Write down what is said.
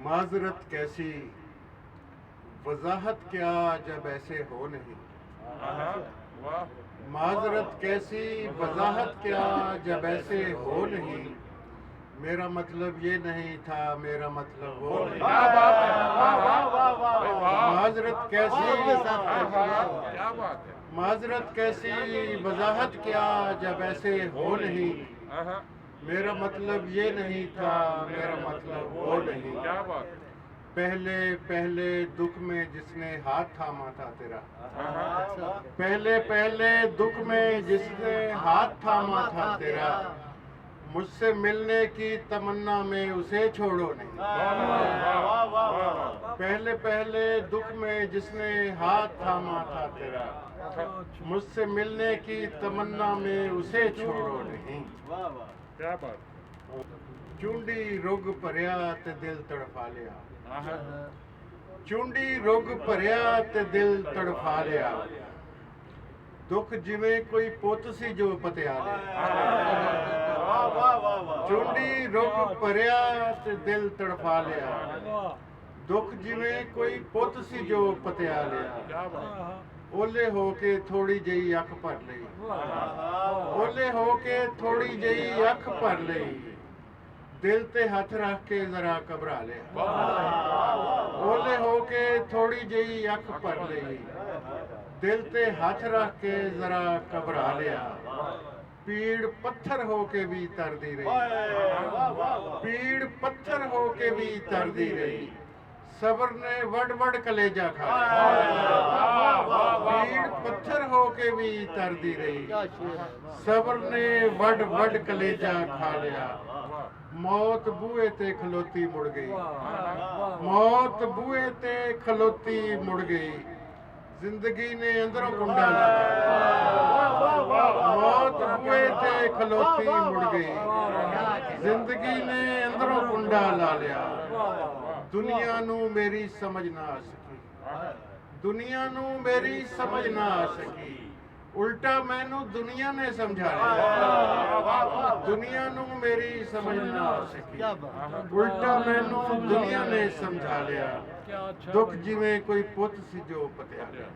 माजरत कैसी वजाहत क्या जब ऐसे हो नहीं। माजरत कैसी वजाहत क्या जब ऐसे हो नहीं। मेरा मतलब ये नहीं था, मेरा मतलब वो नहीं। माजरत कैसी माजरत कैसी वजाहत क्या जब ऐसे हो नहीं। मेरा मतलब ये नहीं था, मेरा मतलब वो नहीं। पहले पहले दुख में जिसने हाथ थामा था तेरा। पहले पहले दुख में जिसने हाथ थामा था तेरा। मुझसे मिलने की तमन्ना में उसे छोड़ो नहीं। पहले पहले दुख में जिसने हाथ थामा था तेरा। मुझसे मिलने की तमन्ना में उसे छोड़ो नहीं। क्या बात। चुंडी रुग भरिया ते दिल तड़फा लिया। चुंडी रुग भरिया ते दिल तड़फा लिया। दुख जिवें कोई पुੱਤ ਸੀ ਜੋ ਪਤਿਆ ਲਿਆ। ਚੁੰਡੀ ਰੁਗ ਭਰਿਆ ਤੇ ਦਿਲ ਤੜਫਾ ਲਿਆ। ਦੁੱਖ ਜਿਵੇਂ ਕੋਈ ਪੁੱਤ ਸੀ ਜੋ ਪਤਿਆ ਲਿਆ। ਓਲੇ ਹੋ ਕੇ ਥੋੜੀ ਜਿਹੀ ਅੱਖ ਭਰ ਲਈ। ਓਲੇ ਹੋ ਕੇ ਥੋੜੀ ਜਿਹੀ ਅੱਖ ਭਰ ਲਈ। ਦਿਲ ਤੇ ਹੱਥ ਰੱਖ ਕੇ ਜ਼ਰਾ ਘਬਰਾ ਲਿਆ। ਓਲੇ ਹੋ ਕੇ ਥੋੜੀ ਜਿਹੀ ਅੱਖ ਭਰ ਲਈ। ਦਿਲ ਤੇ ਹੱਥ ਰੱਖ ਕੇ ਜ਼ਰਾ ਘਬਰਾ ਲਿਆ। ਪੀੜ ਪੱਥਰ ਹੋ ਕੇ ਵੀ ਤਰਦੀ ਰਹੀ। ਪੀੜ ਪੱਥਰ ਹੋ ਕੇ ਵੀ ਤਰਦੀ ਰਹੀ। ਸਬਰ ਨੇ ਵੱਡ ਵੱਡ ਕਲੇਜਾ ਖਾ ਲਿਆ। ਪੀੜ ਪੱਥਰ ਹੋ ਕੇ ਵੀ ਤਰਦੀ ਰਹੀ। ਸਬਰ ਨੇ ਵੱਡ ਵੱਡ ਕਲੇਜਾ ਖਾ ਲਿਆ। ਮੌਤ ਬੂਹੇ ਤੇ ਖਲੋਤੀ ਮੁੜ ਗਈ। ਮੌਤ ਬੂਹੇ ਤੇ ਖਲੋਤੀ ਮੁੜ ਗਈ। ਜ਼ਿੰਦਗੀ ਨੇ ਅੰਦਰੋਂ ਕੁੰਡਾ ਲਾ ਲਿਆ। ਮੌਤ ਬੂਹੇ ਤੇ ਖਲੋਤੀ ਮੁੜ ਗਈ। ਜ਼ਿੰਦਗੀ ਨੇ ਅੰਦਰੋਂ ਕੁੰਡਾ ਲਾ ਲਿਆ। ਦੁਨੀਆ ਨੂੰ ਮੇਰੀ ਸਮਝ ਨਾ ਆ ਸਕੀ। ਦੁਨੀਆ ਨੂੰ ਮੇਰੀ ਸਮਝ ਨਾ ਆ ਸਕੀ। ਉਲਟਾ ਮੈਨੂੰ ਦੁਨੀਆ ਨੇ ਸਮਝਾ ਲਿਆ। ਦੁਨੀਆ ਨੂੰ ਮੇਰੀ ਸਮਝ ਨਾ ਆ ਸਕੀ। ਉਲਟਾ ਮੈਨੂੰ ਦੁਨੀਆ ਨੇ ਸਮਝਾ ਲਿਆ। ਦੁੱਖ ਜਿਵੇਂ ਕੋਈ ਪੁੱਤ ਸੀ ਜੋ ਪਤਿਆ ਲਿਆ।